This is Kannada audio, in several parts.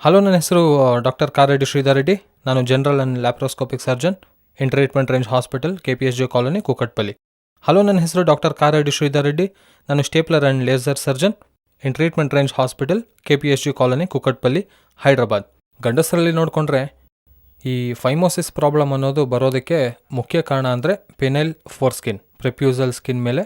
ಹಲೋ, ನನ್ನ ಹೆಸರು ಡಾಕ್ಟರ್ ಕಾರೆಡ್ಡಿ ಶ್ರೀಧರ್ ರೆಡ್ಡಿ. ನಾನು general and laparoscopic surgeon in treatment range hospital, KPSJ colony, Kukatpally. Hello, ನನ್ನ ಹೆಸರು ಡಾಕ್ಟರ್ ಕಾರೆಡ್ಡಿ ಶ್ರೀಧರ್ ರೆಡ್ಡಿ. ನಾನು stapler and laser surgeon in treatment range hospital, KPSJ colony, Kukatpally, Hyderabad. ಗಂಡಸರಲ್ಲಿ ನೋಡಿಕೊಂಡ್ರೆ ಈ ಫೈಮೋಸಿಸ್ ಪ್ರಾಬ್ಲಮ್ ಅನ್ನೋದು ಬರೋದಕ್ಕೆ ಮುಖ್ಯ ಕಾರಣ ಅಂದರೆ ಪೆನೈಲ್ ಫೋರ್ಸ್ಕಿನ್, ಪ್ರೆಪ್ಯೂಸಲ್ ಸ್ಕಿನ್ ಮೇಲೆ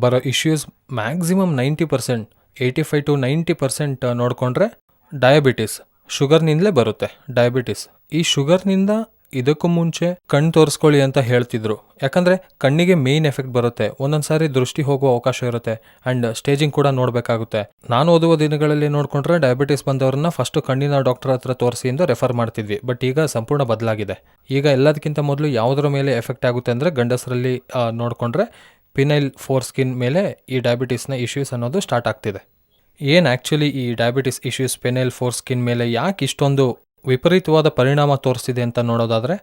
ಬರೋ ಇಶ್ಯೂಸ್ ಮ್ಯಾಕ್ಸಿಮಮ್ 90%, 85 to 90% ನೋಡಿಕೊಂಡ್ರೆ ಡಯಾಬಿಟಿಸ್, ಶುಗರ್ನಿಂದಲೇ ಬರುತ್ತೆ. ಡಯಾಬಿಟಿಸ್, ಈ ಶುಗರ್ನಿಂದ ಇದಕ್ಕೂ ಮುಂಚೆ ಕಣ್ಣು ತೋರಿಸ್ಕೊಳ್ಳಿ ಅಂತ ಹೇಳ್ತಿದ್ರು. ಯಾಕಂದರೆ ಕಣ್ಣಿಗೆ ಮೇಯ್ನ್ ಎಫೆಕ್ಟ್ ಬರುತ್ತೆ, ಒಂದೊಂದು ಸಾರಿ ದೃಷ್ಟಿ ಹೋಗುವ ಅವಕಾಶ ಇರುತ್ತೆ ಆ್ಯಂಡ್ ಸ್ಟೇಜಿಂಗ್ ಕೂಡ ನೋಡಬೇಕಾಗುತ್ತೆ. ನಾನು ಓದುವ ದಿನಗಳಲ್ಲಿ ನೋಡಿಕೊಂಡ್ರೆ ಡಯಾಬಿಟಿಸ್ ಬಂದವ್ರನ್ನ ಫಸ್ಟು ಕಣ್ಣಿನ ಡಾಕ್ಟರ್ ಹತ್ರ ತೋರಿಸಿ ಎಂದು ರೆಫರ್ ಮಾಡ್ತಿದ್ವಿ. ಬಟ್ ಈಗ ಸಂಪೂರ್ಣ ಬದಲಾಗಿದೆ. ಈಗ ಎಲ್ಲದಕ್ಕಿಂತ ಮೊದಲು ಯಾವುದರ ಮೇಲೆ ಎಫೆಕ್ಟ್ ಆಗುತ್ತೆ ಅಂದರೆ ಗಂಡಸರಲ್ಲಿ ನೋಡಿಕೊಂಡ್ರೆ ಪಿನೈಲ್ ಫೋರ್ಸ್ಕಿನ್ ಮೇಲೆ ಈ ಡಯಾಬಿಟಿಸ್ನ ಇಶ್ಯೂಸ್ ಅನ್ನೋದು ಸ್ಟಾರ್ಟ್ ಆಗ್ತಿದೆ. ಏನು ಆ್ಯಕ್ಚುಲಿ ಈ ಡಯಾಬಿಟಿಸ್ ಇಶ್ಯೂಸ್ ಪೆನೈಲ್ ಫೋರ್ಸ್ಕಿನ್ ಮೇಲೆ ಯಾಕೆ ಇಷ್ಟೊಂದು ವಿಪರೀತವಾದ ಪರಿಣಾಮ ತೋರಿಸ್ತಿದೆ ಅಂತ ನೋಡೋದಾದರೆ,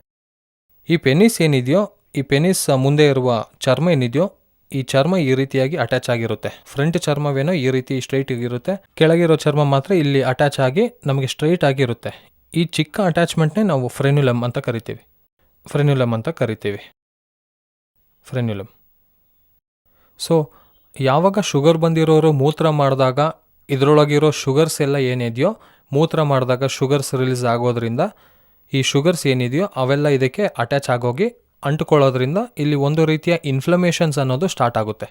ಈ ಪೆನಿಸ್ ಏನಿದೆಯೋ, ಈ ಪೆನಿಸ್ ಮುಂದೆ ಇರುವ ಚರ್ಮ ಏನಿದೆಯೋ, ಈ ಚರ್ಮ ಈ ರೀತಿಯಾಗಿ ಅಟ್ಯಾಚ್ ಆಗಿರುತ್ತೆ. ಫ್ರಂಟ್ ಚರ್ಮವೇನೋ ಈ ರೀತಿ ಸ್ಟ್ರೈಟ್ ಆಗಿರುತ್ತೆ, ಕೆಳಗಿರೋ ಚರ್ಮ ಮಾತ್ರ ಇಲ್ಲಿ ಅಟ್ಯಾಚ್ ಆಗಿ ನಮಗೆ ಸ್ಟ್ರೈಟ್ ಆಗಿರುತ್ತೆ. ಈ ಚಿಕ್ಕ ಅಟ್ಯಾಚ್ಮೆಂಟ್ನೇ ನಾವು ಫ್ರೆನ್ಯುಲಮ್ ಅಂತ ಕರಿತೀವಿ. ಫ್ರೆನ್ಯುಲಮ್. ಸೊ ಯಾವಾಗ ಶುಗರ್ ಬಂದಿರೋರು ಮೂತ್ರ ಮಾಡಿದಾಗ ಇದರೊಳಗಿರೋ ಶುಗರ್ಸ್ ಎಲ್ಲ ಏನಿದೆಯೋ, ಮೂತ್ರ ಮಾಡಿದಾಗ ಶುಗರ್ಸ್ ರಿಲೀಸ್ ಆಗೋದ್ರಿಂದ ಈ ಶುಗರ್ಸ್ ಏನಿದೆಯೋ ಅವೆಲ್ಲ ಇದಕ್ಕೆ ಅಟ್ಯಾಚ್ ಆಗೋಗಿ ಅಂಟುಕೊಳ್ಳೋದ್ರಿಂದ ಇಲ್ಲಿ ಒಂದು ರೀತಿಯ ಇನ್ಫ್ಲಮೇಷನ್ಸ್ ಅನ್ನೋದು ಸ್ಟಾರ್ಟ್ ಆಗುತ್ತೆ.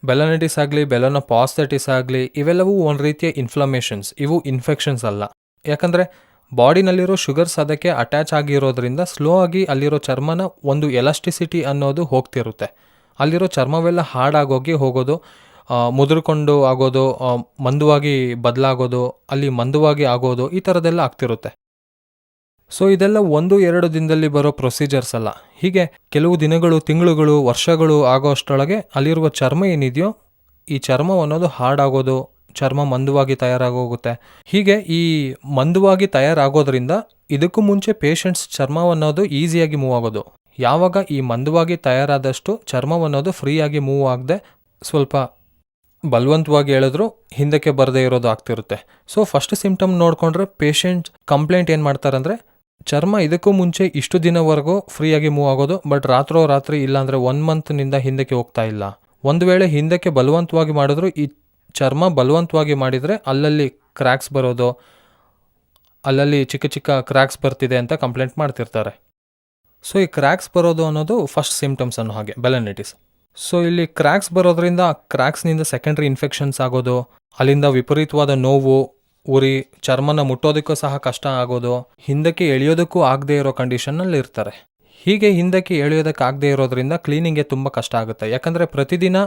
ಬೆಲನೈಟಿಸ್ ಆಗಲಿ, ಬೆಲನೋಪಾಸ್ಥೈಟಿಸ್ ಆಗಲಿ, ಇವೆಲ್ಲವೂ ಒಂದು ರೀತಿಯ ಇನ್ಫ್ಲಮೇಷನ್ಸ್, ಇವು ಇನ್ಫೆಕ್ಷನ್ಸ್ ಅಲ್ಲ. ಯಾಕಂದರೆ ಬಾಡಿನಲ್ಲಿರೋ ಶುಗರ್ಸ್ ಅದಕ್ಕೆ ಅಟ್ಯಾಚ್ ಆಗಿರೋದ್ರಿಂದ ಸ್ಲೋ ಆಗಿ ಅಲ್ಲಿರೋ ಚರ್ಮನ ಒಂದು ಎಲಾಸ್ಟಿಸಿಟಿ ಅನ್ನೋದು ಹೋಗ್ತಿರುತ್ತೆ. ಅಲ್ಲಿರೋ ಚರ್ಮವೆಲ್ಲ ಹಾಡಾಗೋಗಿ ಹೋಗೋದು, ಮುದುರ್ಕೊಂಡು ಆಗೋದು, ಮಂದವಾಗಿ ಬದಲಾಗೋದು, ಅಲ್ಲಿ ಮಂದವಾಗಿ ಆಗೋದು, ಈ ಥರದ್ದೆಲ್ಲ ಆಗ್ತಿರುತ್ತೆ. ಸೊ ಇದೆಲ್ಲ 1-2 ದಿನದಲ್ಲಿ ಬರೋ ಪ್ರೊಸೀಜರ್ಸ್ ಅಲ್ಲ. ಹೀಗೆ ಕೆಲವು ದಿನಗಳು, ತಿಂಗಳುಗಳು, ವರ್ಷಗಳು ಆಗೋ ಅಷ್ಟರೊಳಗೆ ಅಲ್ಲಿರುವ ಚರ್ಮ ಏನಿದೆಯೋ ಈ ಚರ್ಮ ಅನ್ನೋದು ಹಾಡಾಗೋದು, ಚರ್ಮ ಮಂದವಾಗಿ ತಯಾರಾಗೋಗುತ್ತೆ. ಹೀಗೆ ಈ ಮಂದವಾಗಿ ತಯಾರಾಗೋದ್ರಿಂದ ಇದಕ್ಕೂ ಮುಂಚೆ ಪೇಷಂಟ್ಸ್ ಚರ್ಮವನ್ನೋದು ಈಸಿಯಾಗಿ ಮೂವ್ ಆಗೋದು. ಯಾವಾಗ ಈ ಮಂದವಾಗಿ ತಯಾರಾದಷ್ಟು ಚರ್ಮವನ್ನೋದು ಫ್ರೀಯಾಗಿ ಮೂವ್ ಆಗದೆ ಸ್ವಲ್ಪ ಬಲವಂತವಾಗಿ ಎಳೆದ್ರು ಹಿಂದಕ್ಕೆ ಬರದೇ ಇರೋದು ಆಗ್ತಿರುತ್ತೆ. ಸೊ ಫಸ್ಟ್ ಸಿಂಪ್ಟಮ್ ನೋಡಿಕೊಂಡ್ರೆ ಪೇಷಂಟ್ ಕಂಪ್ಲೇಂಟ್ ಏನು ಮಾಡ್ತಾರಂದರೆ, ಚರ್ಮ ಇದಕ್ಕೂ ಮುಂಚೆ ಇಷ್ಟು ದಿನವರೆಗೂ ಫ್ರೀಯಾಗಿ ಮೂವ್ ಆಗೋದು, ಬಟ್ ರಾತ್ರಿ ಇಲ್ಲಾಂದರೆ 1 ಮಂತ್ನಿಂದ ಹಿಂದಕ್ಕೆ ಹೋಗ್ತಾ ಇಲ್ಲ. ಒಂದು ವೇಳೆ ಹಿಂದಕ್ಕೆ ಬಲವಂತವಾಗಿ ಮಾಡಿದ್ರು, ಈ ಚರ್ಮ ಬಲವಂತವಾಗಿ ಮಾಡಿದರೆ ಅಲ್ಲಲ್ಲಿ ಕ್ರ್ಯಾಕ್ಸ್ ಬರೋದು, ಅಲ್ಲಲ್ಲಿ ಚಿಕ್ಕ ಚಿಕ್ಕ ಕ್ರ್ಯಾಕ್ಸ್ ಬರ್ತಿದೆ ಅಂತ ಕಂಪ್ಲೇಂಟ್ ಮಾಡ್ತಿರ್ತಾರೆ. ಸೊ ಈ ಕ್ರ್ಯಾಕ್ಸ್ ಬರೋದು ಅನ್ನೋದು ಫಸ್ಟ್ ಸಿಂಪ್ಟಮ್ಸ್ ಅನ್ನೋ ಹಾಗೆ ಬೆಲನೈಟಿಸ್. ಸೊ ಇಲ್ಲಿ ಕ್ರ್ಯಾಕ್ಸ್ ಬರೋದ್ರಿಂದ ಕ್ರ್ಯಾಕ್ಸ್ನಿಂದ ಸೆಕೆಂಡ್ರಿ ಇನ್ಫೆಕ್ಷನ್ಸ್ ಆಗೋದು, ಅಲ್ಲಿಂದ ವಿಪರೀತವಾದ ನೋವು, ಉರಿ, ಚರ್ಮನ ಮುಟ್ಟೋದಕ್ಕೂ ಸಹ ಕಷ್ಟ ಆಗೋದು, ಹಿಂದಕ್ಕೆ ಎಳೆಯೋದಕ್ಕೂ ಆಗದೆ ಇರೋ ಕಂಡೀಷನ್ನಲ್ಲಿ ಇರ್ತಾರೆ. ಹೀಗೆ ಹಿಂದಕ್ಕೆ ಎಳೆಯೋದಕ್ಕಾಗದೇ ಇರೋದ್ರಿಂದ ಕ್ಲೀನಿಂಗ್ಗೆ ತುಂಬ ಕಷ್ಟ ಆಗುತ್ತೆ. ಯಾಕಂದರೆ ಪ್ರತಿದಿನ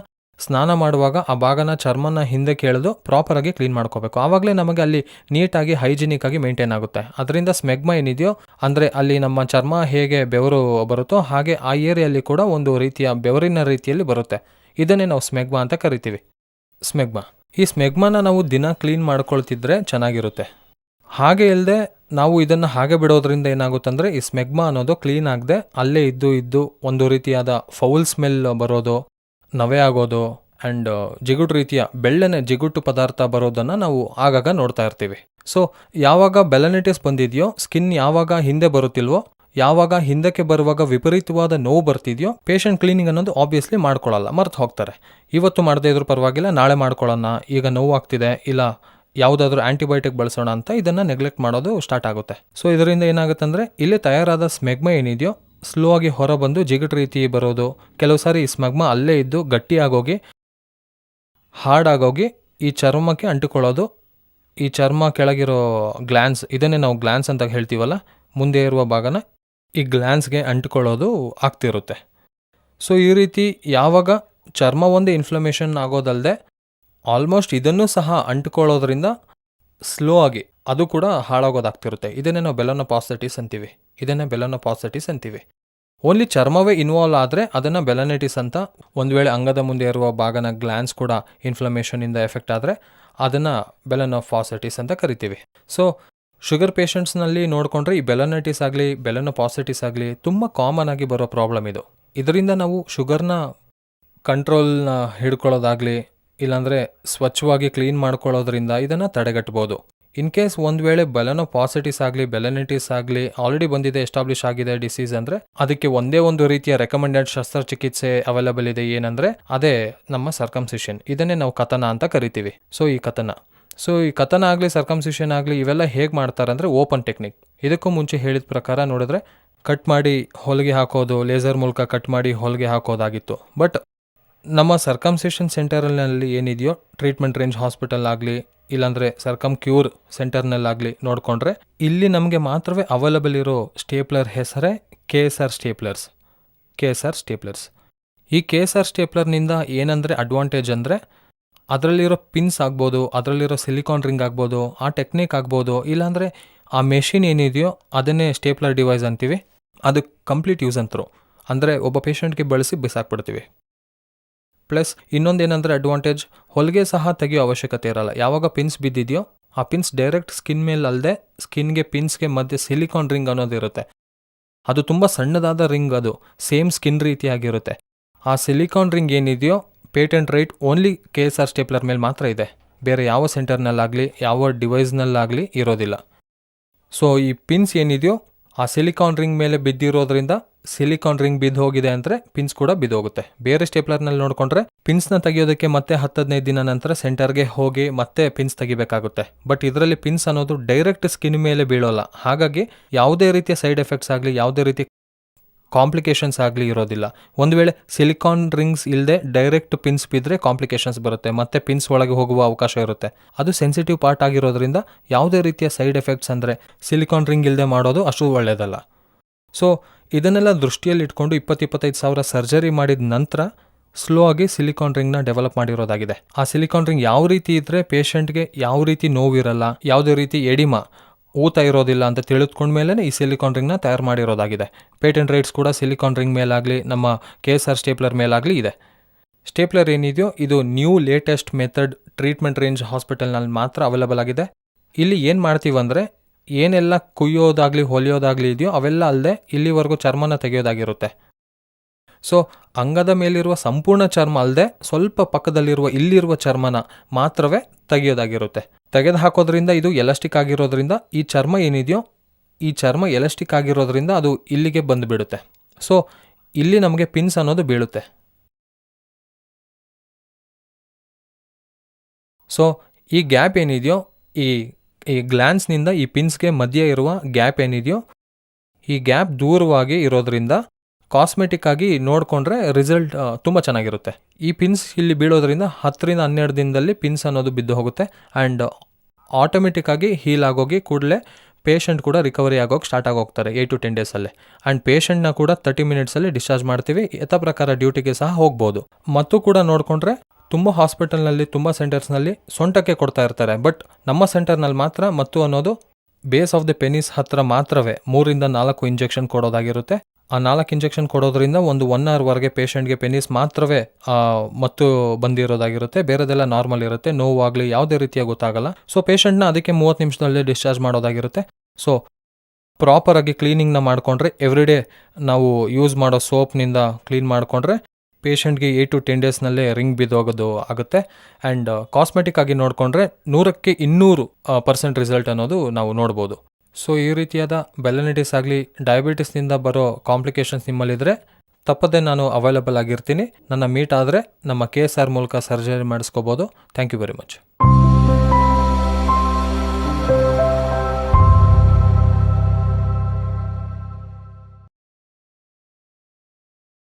ಸ್ನಾನ ಮಾಡುವಾಗ ಆ ಭಾಗನ ಚರ್ಮನ ಹಿಂದಕ್ಕೆ ಎಳೆದು ಪ್ರಾಪರಾಗಿ ಕ್ಲೀನ್ ಮಾಡ್ಕೋಬೇಕು. ಆವಾಗಲೇ ನಮಗೆ ಅಲ್ಲಿ ನೀಟಾಗಿ ಹೈಜಿನಿಕ್ ಆಗಿ ಮೇಂಟೈನ್ ಆಗುತ್ತೆ. ಅದರಿಂದ ಸ್ಮೆಗ್ಮಾ ಏನಿದೆಯೋ, ಅಂದರೆ ಅಲ್ಲಿ ನಮ್ಮ ಚರ್ಮ ಹೇಗೆ ಬೆವರು ಬರುತ್ತೋ ಹಾಗೆ ಆ ಏರಿಯಲ್ಲಿ ಕೂಡ ಒಂದು ರೀತಿಯ ಬೆವರಿನ ರೀತಿಯಲ್ಲಿ ಬರುತ್ತೆ. ಇದನ್ನೇ ನಾವು ಸ್ಮೆಗ್ಮಾ ಅಂತ ಕರಿತೀವಿ. ಈ ಸ್ಮೆಗ್ಮಾನ ನಾವು ದಿನ ಕ್ಲೀನ್ ಮಾಡ್ಕೊಳ್ತಿದ್ರೆ ಚೆನ್ನಾಗಿರುತ್ತೆ. ಹಾಗೆ ಇಲ್ಲದೆ ನಾವು ಇದನ್ನು ಹಾಗೆ ಬಿಡೋದ್ರಿಂದ ಏನಾಗುತ್ತಂದರೆ, ಈ ಸ್ಮೆಗ್ಮಾ ಅನ್ನೋದು ಕ್ಲೀನ್ ಆಗದೆ ಅಲ್ಲೇ ಇದ್ದು ಒಂದು ರೀತಿಯಾದ ಫೌಲ್ ಸ್ಮೆಲ್ ಬರೋದು, ನವೆ ಆಗೋದು ಆ್ಯಂಡ್ ಜಿಗುಟು ರೀತಿಯ ಬೆಳ್ಳನೆ ಜಿಗುಟು ಪದಾರ್ಥ ಬರೋದನ್ನು ನಾವು ಆಗಾಗ ನೋಡ್ತಾ ಇರ್ತೀವಿ. ಸೊ ಯಾವಾಗ ಬೆಲನೈಟಿಸ್ ಬಂದಿದೆಯೋ, ಸ್ಕಿನ್ ಯಾವಾಗ ಹಿಂದೆ ಬರುತ್ತಿಲ್ವೋ, ಯಾವಾಗ ಹಿಂದಕ್ಕೆ ಬರುವಾಗ ವಿಪರೀತವಾದ ನೋವು ಬರ್ತಿದೆಯೋ, ಪೇಷಂಟ್ ಕ್ಲೀನಿಂಗ್ ಅನ್ನೋದು ಆಬ್ವಿಯಸ್ಲಿ ಮಾಡ್ಕೊಳ್ಳಲ್ಲ, ಮರ್ತು ಹೋಗ್ತಾರೆ. ಇವತ್ತು ಮಾಡದೇ ಇದ್ರೂ ಪರವಾಗಿಲ್ಲ, ನಾಳೆ ಮಾಡ್ಕೊಳ್ಳೋಣ, ಈಗ ನೋವು ಆಗ್ತಿದೆ, ಇಲ್ಲ ಯಾವುದಾದ್ರೂ ಆ್ಯಂಟಿಬಯೋಟಿಕ್ ಬಳಸೋಣ ಅಂತ ಇದನ್ನು ನೆಗ್ಲೆಕ್ಟ್ ಮಾಡೋದು ಸ್ಟಾರ್ಟ್ ಆಗುತ್ತೆ. ಸೊ ಇದರಿಂದ ಏನಾಗುತ್ತೆ ಅಂದರೆ, ಇಲ್ಲಿ ತಯಾರಾದ ಸ್ಮೆಗ್ಮಾ ಏನಿದೆಯೋ ಸ್ಲೋ ಆಗಿ ಹೊರ ಬಂದು ಜಿಗುಟು ರೀತಿ ಬರೋದು, ಕೆಲವು ಸಾರಿ ಈ ಸ್ಮೆಗ್ಮಾ ಅಲ್ಲೇ ಇದ್ದು ಗಟ್ಟಿಯಾಗೋಗಿ ಹಾರ್ಡಾಗೋಗಿ ಈ ಚರ್ಮಕ್ಕೆ ಅಂಟಿಕೊಳ್ಳೋದು. ಈ ಚರ್ಮ ಕೆಳಗಿರೋ ಗ್ಲ್ಯಾನ್ಸ್, ಇದನ್ನೇ ನಾವು ಗ್ಲ್ಯಾನ್ಸ್ ಅಂತ ಹೇಳ್ತೀವಲ್ಲ, ಮುಂದೆ ಇರುವ ಭಾಗನ ಈ ಗ್ಲ್ಯಾನ್ಸ್ಗೆ ಅಂಟಿಕೊಳ್ಳೋದು ಆಗ್ತಿರುತ್ತೆ. ಸೊ ಈ ರೀತಿ ಯಾವಾಗ ಚರ್ಮ ಒಂದೇ ಇನ್ಫ್ಲಮೇಷನ್ ಆಗೋದಲ್ಲದೆ ಆಲ್ಮೋಸ್ಟ್ ಇದನ್ನು ಸಹ ಅಂಟಿಕೊಳ್ಳೋದ್ರಿಂದ ಸ್ಲೋ ಆಗಿ ಅದು ಕೂಡ ಹಾಳಾಗೋದಾಗ್ತಿರುತ್ತೆ. ಇದನ್ನೇ ನಾವು ಬೆಲನೋಪಾಸ್ಥೈಟಿಸ್ ಅಂತೀವಿ. ಓನ್ಲಿ ಚರ್ಮವೇ ಇನ್ವಾಲ್ವ್ ಆದರೆ ಅದನ್ನು ಬೆಲನೈಟಿಸ್ ಅಂತ, ಒಂದು ವೇಳೆ ಅಂಗದ ಮುಂದೆ ಇರುವ ಭಾಗನ ಗ್ಲ್ಯಾನ್ಸ್ ಕೂಡ ಇನ್ಫ್ಲಮೇಷನಿಂದ ಎಫೆಕ್ಟ್ ಆದರೆ ಅದನ್ನು ಬೆಲನೋಪಾಸ್ಥೈಟಿಸ್ ಅಂತ ಕರಿತೀವಿ. ಸೊ ಶುಗರ್ ಪೇಷಂಟ್ಸ್ನಲ್ಲಿ ನೋಡಿಕೊಂಡ್ರೆ ಈ ಬೆಲನೈಟಿಸ್ ಆಗಲಿ, ಬೆಲನೋಪಾಸ್ಥೈಟಿಸ್ ಆಗಲಿ ತುಂಬ ಕಾಮನ್ ಆಗಿ ಬರೋ ಪ್ರಾಬ್ಲಮ್ ಇದು. ಇದರಿಂದ ನಾವು ಶುಗರ್ನ ಕಂಟ್ರೋಲ್ನ ಹಿಡ್ಕೊಳ್ಳೋದಾಗಲಿ, ಇಲ್ಲಾಂದರೆ ಸ್ವಚ್ಛವಾಗಿ ಕ್ಲೀನ್ ಮಾಡ್ಕೊಳ್ಳೋದ್ರಿಂದ ಇದನ್ನು ತಡೆಗಟ್ಬೋದು. ಇನ್ ಕೇಸ್ ಒಂದು ವೇಳೆ ಬೆಲನೋಪಾಸಿಟಿಸ್ ಆಗಲಿ ಬೆಲನಿಟಿಸ್ ಆಗಲಿ ಆಲ್ರೆಡಿ ಬಂದಿದೆ, ಎಸ್ಟಾಬ್ಲಿಷ್ ಆಗಿದೆ ಡಿಸೀಸ್ ಅಂದರೆ ಅದಕ್ಕೆ ಒಂದೇ ಒಂದು ರೀತಿಯ ರೆಕಮೆಂಡೆಡ್ ಶಸ್ತ್ರಚಿಕಿತ್ಸೆ ಅವೈಲಬಲ್ ಇದೆ. ಏನಂದರೆ ಅದೇ ನಮ್ಮ ಸರ್ಕಮ್ಸಿಷನ್. ಇದನ್ನೇ ನಾವು ಕಥನ ಅಂತ ಕರಿತೀವಿ. ಸೊ ಈ ಕಥನ ಆಗಲಿ ಸರ್ಕಮ್ಸಿಷನ್ ಆಗಲಿ ಇವೆಲ್ಲ ಹೇಗೆ ಮಾಡ್ತಾರೆ ಅಂದರೆ ಓಪನ್ ಟೆಕ್ನಿಕ್. ಇದಕ್ಕೂ ಮುಂಚೆ ಹೇಳಿದ ಪ್ರಕಾರ ನೋಡಿದ್ರೆ ಕಟ್ ಮಾಡಿ ಹೊಲಿಗೆ ಹಾಕೋದು, ಲೇಸರ್ ಮೂಲಕ ಕಟ್ ಮಾಡಿ ಹೊಲಿಗೆ ಹಾಕೋದಾಗಿತ್ತು. ಬಟ್ ನಮ್ಮ ಸರ್ಕಮ್ಸಿಷನ್ ಸೆಂಟರ್ನಲ್ಲಿ ಏನಿದೆಯೋ, ಟ್ರೀಟ್ಮೆಂಟ್ ರೇಂಜ್ ಹಾಸ್ಪಿಟಲ್ ಆಗಲಿ ಇಲ್ಲಾಂದರೆ ಸರ್ಕಮ್ ಕ್ಯೂರ್ ಸೆಂಟರ್ನಲ್ಲಾಗಲಿ ನೋಡಿಕೊಂಡ್ರೆ ಇಲ್ಲಿ ನಮಗೆ ಮಾತ್ರವೇ ಅವೈಲಬಲ್ ಇರೋ ಸ್ಟೇಪ್ಲರ್ ಹೆಸರೇ KSR ಸ್ಟೇಪ್ಲರ್ಸ್. ಈ KSR ಸ್ಟೇಪ್ಲರ್ನಿಂದ ಏನಂದರೆ ಅಡ್ವಾಂಟೇಜ್ ಅಂದರೆ ಅದರಲ್ಲಿರೋ ಪಿನ್ಸ್ ಆಗ್ಬೋದು, ಅದರಲ್ಲಿರೋ ಸಿಲಿಕಾನ್ ರಿಂಗ್ ಆಗ್ಬೋದು, ಆ ಟೆಕ್ನಿಕ್ ಆಗ್ಬೋದು, ಇಲ್ಲಾಂದರೆ ಆ ಮೆಷಿನ್ ಏನಿದೆಯೋ ಅದನ್ನೇ ಸ್ಟೇಪ್ಲರ್ ಡಿವೈಸ್ ಅಂತೀವಿ. ಅದು ಕಂಪ್ಲೀಟ್ ಯೂಸ್ ಅಂತ್ರು, ಅಂದರೆ ಒಬ್ಬ ಪೇಷಂಟ್ಗೆ ಬಳಸಿ ಬಿಸಾಕ್ಬಿಡ್ತೀವಿ. ಪ್ಲಸ್ ಇನ್ನೊಂದೇನೆಂದರೆ ಅಡ್ವಾಂಟೇಜ್, ಹೊಲಿಗೆ ಸಹ ತೆಗೆಯೋ ಅವಶ್ಯಕತೆ ಇರಲ್ಲ. ಯಾವಾಗ ಪಿನ್ಸ್ ಬಿದ್ದಿದೆಯೋ ಆ ಪಿನ್ಸ್ ಡೈರೆಕ್ಟ್ ಸ್ಕಿನ್ ಮೇಲೆ ಅಲ್ಲದೆ ಸ್ಕಿನ್ಗೆ ಪಿನ್ಸ್ಗೆ ಮಧ್ಯೆ ಸಿಲಿಕಾನ್ ರಿಂಗ್ ಅನ್ನೋದಿರುತ್ತೆ. ಅದು ತುಂಬ ಸಣ್ಣದಾದ ರಿಂಗ್, ಅದು ಸೇಮ್ ಸ್ಕಿನ್ ರೀತಿಯಾಗಿರುತ್ತೆ. ಆ ಸಿಲಿಕಾನ್ ರಿಂಗ್ ಏನಿದೆಯೋ patent right only KSR stapler ಮೇಲೆ ಮಾತ್ರ ಇದೆ, ಬೇರೆ ಯಾವ ಸೆಂಟರ್ನಲ್ಲಾಗಲಿ ಯಾವ ಡಿವೈಸ್ನಲ್ಲಾಗಲಿ ಇರೋದಿಲ್ಲ. ಸೊ ಈ ಪಿನ್ಸ್ ಏನಿದೆಯೋ ಆ ಸಿಲಿಕಾನ್ ರಿಂಗ್ ಮೇಲೆ ಬಿದ್ದಿರೋದ್ರಿಂದ ಸಿಲಿಕಾನ್ ರಿಂಗ್ ಬಿದ್ದು ಹೋಗಿದೆ ಅಂದರೆ ಪಿನ್ಸ್ ಕೂಡ ಬಿದ್ದೋಗುತ್ತೆ. ಬೇರೆ ಸ್ಟೇಪ್ಲರ್ನಲ್ಲಿ ನೋಡಿಕೊಂಡ್ರೆ ಪಿನ್ಸ್ನ ತೆಗೆಯೋದಕ್ಕೆ ಮತ್ತೆ 10-15 ದಿನ ನಂತರ ಸೆಂಟರ್ಗೆ ಹೋಗಿ ಮತ್ತೆ ಪಿನ್ಸ್ ತೆಗಿಬೇಕಾಗುತ್ತೆ. ಬಟ್ ಇದರಲ್ಲಿ ಪಿನ್ಸ್ ಅನ್ನೋದು ಡೈರೆಕ್ಟ್ ಸ್ಕಿನ್ ಮೇಲೆ ಬೀಳೋಲ್ಲ. ಹಾಗಾಗಿ ಯಾವುದೇ ರೀತಿಯ ಸೈಡ್ ಎಫೆಕ್ಟ್ಸ್ ಆಗಲಿ ಯಾವುದೇ ರೀತಿ ಕಾಂಪ್ಲಿಕೇಶನ್ಸ್ ಆಗಲಿ ಇರೋದಿಲ್ಲ. ಒಂದು ವೇಳೆ ಸಿಲಿಕಾನ್ ರಿಂಗ್ಸ್ ಇಲ್ಲದೆ ಡೈರೆಕ್ಟ್ ಪಿನ್ಸ್ ಬಿದ್ದರೆ ಕಾಂಪ್ಲಿಕೇಶನ್ಸ್ ಬರುತ್ತೆ, ಮತ್ತೆ ಪಿನ್ಸ್ ಒಳಗೆ ಹೋಗುವ ಅವಕಾಶ ಇರುತ್ತೆ. ಅದು ಸೆನ್ಸಿಟಿವ್ ಪಾರ್ಟ್ ಆಗಿರೋದ್ರಿಂದ ಯಾವುದೇ ರೀತಿಯ ಸೈಡ್ ಎಫೆಕ್ಟ್ಸ್ ಅಂದರೆ ಸಿಲಿಕಾನ್ ರಿಂಗ್ ಇಲ್ಲದೆ ಮಾಡೋದು ಅಷ್ಟು ಒಳ್ಳೆಯದಲ್ಲ. ಸೊ ಇದನ್ನೆಲ್ಲ ದೃಷ್ಟಿಯಲ್ಲಿ ಇಟ್ಕೊಂಡು 20-25 ಸಾವಿರ ಸರ್ಜರಿ ಮಾಡಿದ ನಂತರ ಸ್ಲೋ ಆಗಿ ಸಿಲಿಕಾನ್ ರಿಂಗ್ನ ಡೆವಲಪ್ ಮಾಡಿರೋದಾಗಿದೆ. ಆ ಸಿಲಿಕಾನ್ ರಿಂಗ್ ಯಾವ ರೀತಿ ಇದ್ದರೆ ಪೇಷಂಟ್ಗೆ ಯಾವ ರೀತಿ ನೋವಿರಲ್ಲ, ಯಾವುದೇ ರೀತಿ ಎಡಿಮಾ ಊತ ಇರೋದಿಲ್ಲ ಅಂತ ತಿಳಿದುಕೊಂಡ್ಮೇಲೆ ಈ ಸಿಲಿಕಾನ್ ರಿಂಗ್ನ ತಯಾರು ಮಾಡಿರೋದಾಗಿದೆ. ಪೇಟೆಂಟ್ ರೈಟ್ಸ್ ಕೂಡ ಸಿಲಿಕಾನ್ ರಿಂಗ್ ಮೇಲಾಗಲಿ ನಮ್ಮ KSR ಸ್ಟೇಪ್ಲರ್ ಮೇಲಾಗಲಿ ಇದೆ. ಸ್ಟೇಪ್ಲರ್ ಏನಿದೆಯೋ ಇದು new latest method treatment range ಹಾಸ್ಪಿಟಲ್ನಲ್ಲಿ ಮಾತ್ರ ಅವೈಲಬಲ್ ಆಗಿದೆ. ಇಲ್ಲಿ ಏನು ಮಾಡ್ತೀವಂದರೆ ಏನೆಲ್ಲ ಕುಯ್ಯೋದಾಗಲಿ ಹೊಲಿಯೋದಾಗಲಿ ಇದೆಯೋ ಅವೆಲ್ಲ ಅಲ್ಲದೆ ಇಲ್ಲಿವರೆಗೂ ಚರ್ಮನ ತೆಗೆಯೋದಾಗಿರುತ್ತೆ. ಸೊ ಅಂಗದ ಮೇಲಿರುವ ಸಂಪೂರ್ಣ ಚರ್ಮ ಅಲ್ಲದೆ ಸ್ವಲ್ಪ ಪಕ್ಕದಲ್ಲಿರುವ ಇಲ್ಲಿರುವ ಚರ್ಮನ ಮಾತ್ರವೇ ತೆಗೆಯೋದಾಗಿರುತ್ತೆ. ತೆಗೆದು ಹಾಕೋದ್ರಿಂದ ಇದು ಎಲಾಸ್ಟಿಕ್ ಆಗಿರೋದ್ರಿಂದ ಈ ಚರ್ಮ ಏನಿದೆಯೋ ಈ ಚರ್ಮ ಎಲಾಸ್ಟಿಕ್ ಆಗಿರೋದ್ರಿಂದ ಅದು ಇಲ್ಲಿಗೆ ಬಂದುಬಿಡುತ್ತೆ. ಸೊ ಇಲ್ಲಿ ನಮಗೆ ಪಿನ್ಸ್ ಅನ್ನೋದು ಬೀಳುತ್ತೆ. ಸೊ ಈ ಗ್ಯಾಪ್ ಏನಿದೆಯೋ ಈ ಗ್ಲ್ಯಾನ್ಸ್ನಿಂದ ಈ ಪಿನ್ಸ್ಗೆ ಮಧ್ಯೆ ಇರುವ ಗ್ಯಾಪ್ ಏನಿದೆಯೋ ಈ ಗ್ಯಾಪ್ ದೂರವಾಗಿ ಇರೋದ್ರಿಂದ ಕಾಸ್ಮೆಟಿಕ್ ಆಗಿ ನೋಡಿಕೊಂಡ್ರೆ ರಿಸಲ್ಟ್ ತುಂಬ ಚೆನ್ನಾಗಿರುತ್ತೆ. ಈ ಪಿನ್ಸ್ ಇಲ್ಲಿ ಬೀಳೋದ್ರಿಂದ 10-12 ದಿನದಲ್ಲಿ ಪಿನ್ಸ್ ಅನ್ನೋದು ಬಿದ್ದು ಹೋಗುತ್ತೆ ಆ್ಯಂಡ್ ಆಟೋಮೆಟಿಕ್ ಆಗಿ ಹೀಲ್ ಆಗೋಗಿ ಕೂಡಲೇ ಪೇಷಂಟ್ ಕೂಡ ರಿಕವರಿ ಆಗೋಗಿ ಸ್ಟಾರ್ಟ್ ಆಗೋಗ್ತಾರೆ 8-10 ಡೇಸಲ್ಲೇ. ಆ್ಯಂಡ್ ಪೇಷಂಟ್ನ ಕೂಡ 30 ಮಿನಿಟ್ಸಲ್ಲಿ ಡಿಸ್ಚಾರ್ಜ್ ಮಾಡ್ತೀವಿ. ಯಥಾ ಪ್ರಕಾರ ಡ್ಯೂಟಿಗೆ ಸಹ ಹೋಗ್ಬೋದು. ಮತ್ತು ಕೂಡ ನೋಡಿಕೊಂಡ್ರೆ ತುಂಬ ಹಾಸ್ಪಿಟಲ್ನಲ್ಲಿ ತುಂಬ ಸೆಂಟರ್ಸ್ನಲ್ಲಿ ಸೊಂಟಕ್ಕೆ ಕೊಡ್ತಾ ಇರ್ತಾರೆ. ಬಟ್ ನಮ್ಮ ಸೆಂಟರ್ನಲ್ಲಿ ಮಾತ್ರ ಮತ್ತು ಅನ್ನೋದು ಬೇಸ್ ಆಫ್ ದ ಪೆನಿಸ್ ಹತ್ರ ಮಾತ್ರವೇ 3-4 ಇಂಜೆಕ್ಷನ್ ಕೊಡೋದಾಗಿರುತ್ತೆ. ಆ 4 ಇಂಜೆಕ್ಷನ್ ಕೊಡೋದ್ರಿಂದ ಒಂದು 1 ಅವರ್ವರೆಗೆ ಪೇಷಂಟ್ಗೆ ಪೆನಿಸ್ ಮಾತ್ರವೇ ಮತ್ತು ಬಂದಿರೋದಾಗಿರುತ್ತೆ. ಬೇರೆದೆಲ್ಲ ನಾರ್ಮಲ್ ಇರುತ್ತೆ, ನೋವಾಗಲಿ ಯಾವುದೇ ರೀತಿಯ ಗೊತ್ತಾಗಲ್ಲ. ಸೊ ಪೇಷಂಟ್ನ ಅದಕ್ಕೆ 30 ನಿಮಿಷದಲ್ಲೇ ಡಿಸ್ಚಾರ್ಜ್ ಮಾಡೋದಾಗಿರುತ್ತೆ. ಸೊ ಪ್ರಾಪರಾಗಿ ಕ್ಲೀನಿಂಗ್ನ ಮಾಡಿಕೊಂಡ್ರೆ ಎವ್ರಿಡೇ ನಾವು ಯೂಸ್ ಮಾಡೋ ಸೋಪ್ನಿಂದ ಕ್ಲೀನ್ ಮಾಡಿಕೊಂಡ್ರೆ ಪೇಷಂಟ್ಗೆ 8-10 ಡೇಸ್ನಲ್ಲೇ ರಿಂಗ್ ಬಿದ್ದೋಗೋದು ಆಗುತ್ತೆ. ಆ್ಯಂಡ್ ಕಾಸ್ಮೆಟಿಕ್ ಆಗಿ ನೋಡಿಕೊಂಡ್ರೆ 100% ರಿಸಲ್ಟ್ ಅನ್ನೋದು ನಾವು ನೋಡ್ಬೋದು. ಸೊ ಈ ರೀತಿಯಾದ ಬೆಲನಿಟಿಸ್ ಆಗಲಿ ಡಯಾಬಿಟಿಸ್ನಿಂದ ಬರೋ ಕಾಂಪ್ಲಿಕೇಶನ್ಸ್ ನಿಮ್ಮಲ್ಲಿದ್ದರೆ ತಪ್ಪದೇ ನಾನು ಅವೈಲಬಲ್ ಆಗಿರ್ತೀನಿ. ನನ್ನ ಮೀಟ್ ಆದರೆ ನಮ್ಮ KSR ಮೂಲಕ ಸರ್ಜರಿ ಮಾಡಿಸ್ಕೋಬೋದು. Thank you very much.